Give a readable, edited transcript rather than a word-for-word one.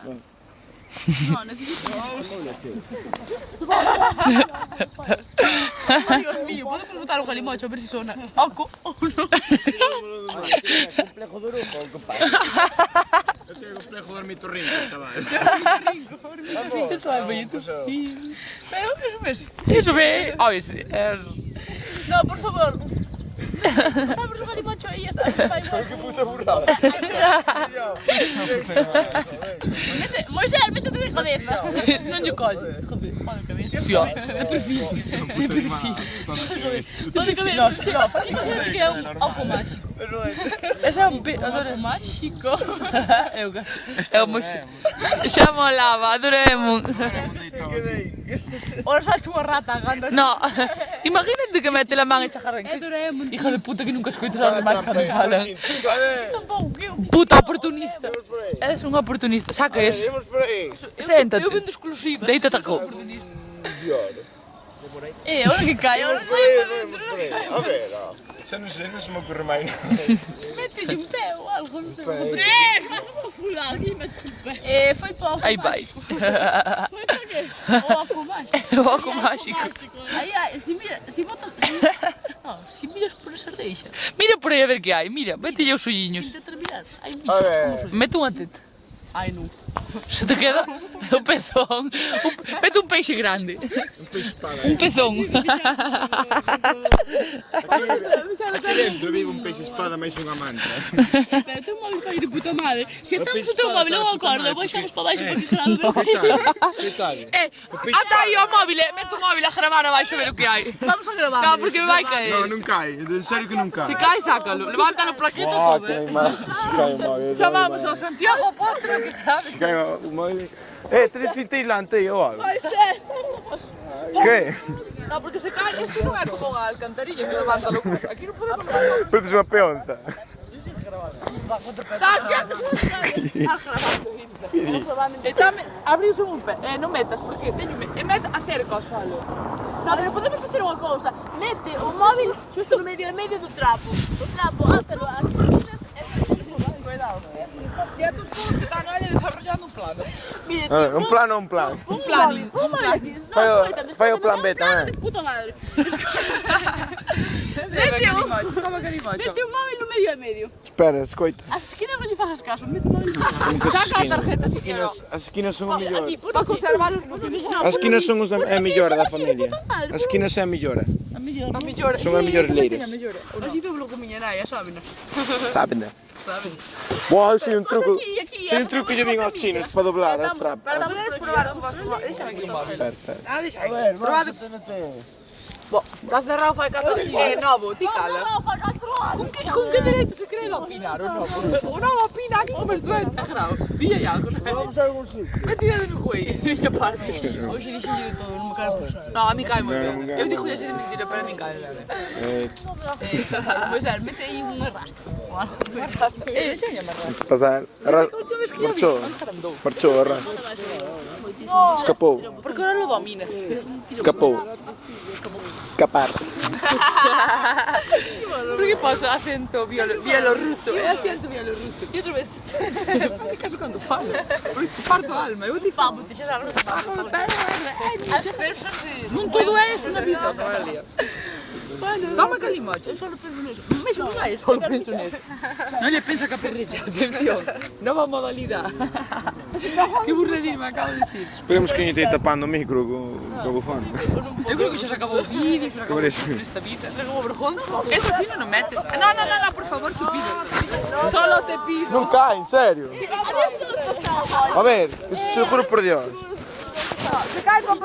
No, necesito... Dios mío, ¿podemos botar un calimocho a ver si suena? Oco. Complejo de orujo, compadre. Yo tengo complejo de ornitorrinco, chaval. Eso ve. Ay, no, por favor. Vamos un calimocho ahí, ya está. ¡Qué puta burrada! Moisés, métete de cabeza. Non lle collo. Joder, pode cabeza. É perfil. É perfil. Pode cabeza. No, imagínate que é un oco máxico. Ese é un oco máxico. É o Moisés. Xa molaba, Doraemon. Ora xa unha rata ganda. No, imagínate que mete la man e chajarra. É Doraemon. Hijo de puta que nunca escoitas aos demais cando falan. Tampouco, que puta oportunista. Eres un oportunista. Saca ese. Séntate. Eu vendo exclusiva. Deita taco. Ahora que cae, ahora que cae. A ver, xa non sei, non se me ocorre máis nada. Mételle un pé ou algo, non sei. Faz unha fulada aquí, mételle un pé. Foi pouco. Aí vais. Foi para que? O oco máxico. O oco máxico. Aí, se botas... Se miras por esa deixa. Mira por aí a ver que hai, mira, mételle os olliños. Sin tentar mirar, hai bichos. Mete unha teta. Ai, non. Se te queda o pezón. Mete un peixe grande. Un peixe espada. Un pezón. Aquí dentro vive un peixe espada máis unha manta. Pero ten un móvil para ir de puta madre. Se estamos o teu móvil, eu acordo, baixamos para baixo porque será do Que tal? Ata aí o móvil, mete o móvil a gravar abaixo a ver o que hai. Vamos a gravar. No, porque me vai caer. Non, non cae, en serio que non cae. Se cae, sácalo. Levántalo por aquí todo, Se cae o móvil. Chamamos ao Santiago Postre que grabe. Se cae o móvil. Tedes cintilante aí ou algo? Vai ser, Que? no, porque se cae, este non é como unha alcantarilla que levántalo. Aquí non podemos... Pareces unha peonza. Abriuse un pé, non metas, porque teño mete a cerca ao solo. No, pero podemos facer unha cousa. Mete o móvil xusto no medio do trapo. O trapo, átalo aquí. Cuidado. Ya tus que están aí desarrollando un plano. Un plan ou un plan? Un plan. Fai o plan B tamén. Puta madre. Mete o móvil no medio. Espera, escoita. As esquinas non lle fagas caso, mete o móvil no medio. Saca a tarjeta si quero. As esquinas son o mellor. Para conservalos no As esquinas son a mellora da familia. As esquinas é a mellora. A mellora. Son as mellores leiras. Así doblo con miña nai, sábenas. Sábenas. Boa, sei un truco. Sei un truco que lle vin aos chinos para doblar as trapas. Pero podedes probar con vosso móvil. Déxame aquí o móvil. Deixame aquí. Probade. Está cerrado fai 14 días. Novo, ti cala. Con que dereito se cree opinar o novo? O novo opina aquí como estuve integrado. Dille algo, non? Vamos a algún sitio. Metida no güey, de miña parte. Hoxe dixen de todo, non me cae por No, a mí cae moi ben. Eu dixo así de mentira, pero a mí cae ben. Pois é, mete aí un arrastro. Un arrastro. Xa llama arrastro. Pasar. Marchou, arrastro. Escapou. Porque ahora lo dominas. Escapou. Escapar. ¿Por qué pasa acento bielorruso? É acento bielorruso. E outra vez. Me caso cando falo. Parto a alma. Eu te falo, te xa agora. As persoas non todo é iso na vida, Noelia. Toma calimocho. Eu só penso neso. Mesmo máis, só penso neso. Non lle pensa que a perrecha. Atención. Nova modalidade. Que burladín me acabo de decir. Esperemos que non lle tapando o micro co bufando. Eu creo que xa se acabou o vídeo, xa se acabou esta vida. Se acabou o vergonza. Eso así non o metes. No, por favor, chupido. Solo te pido. Non cae, en serio. A ver, se juro por Dios. Se cae con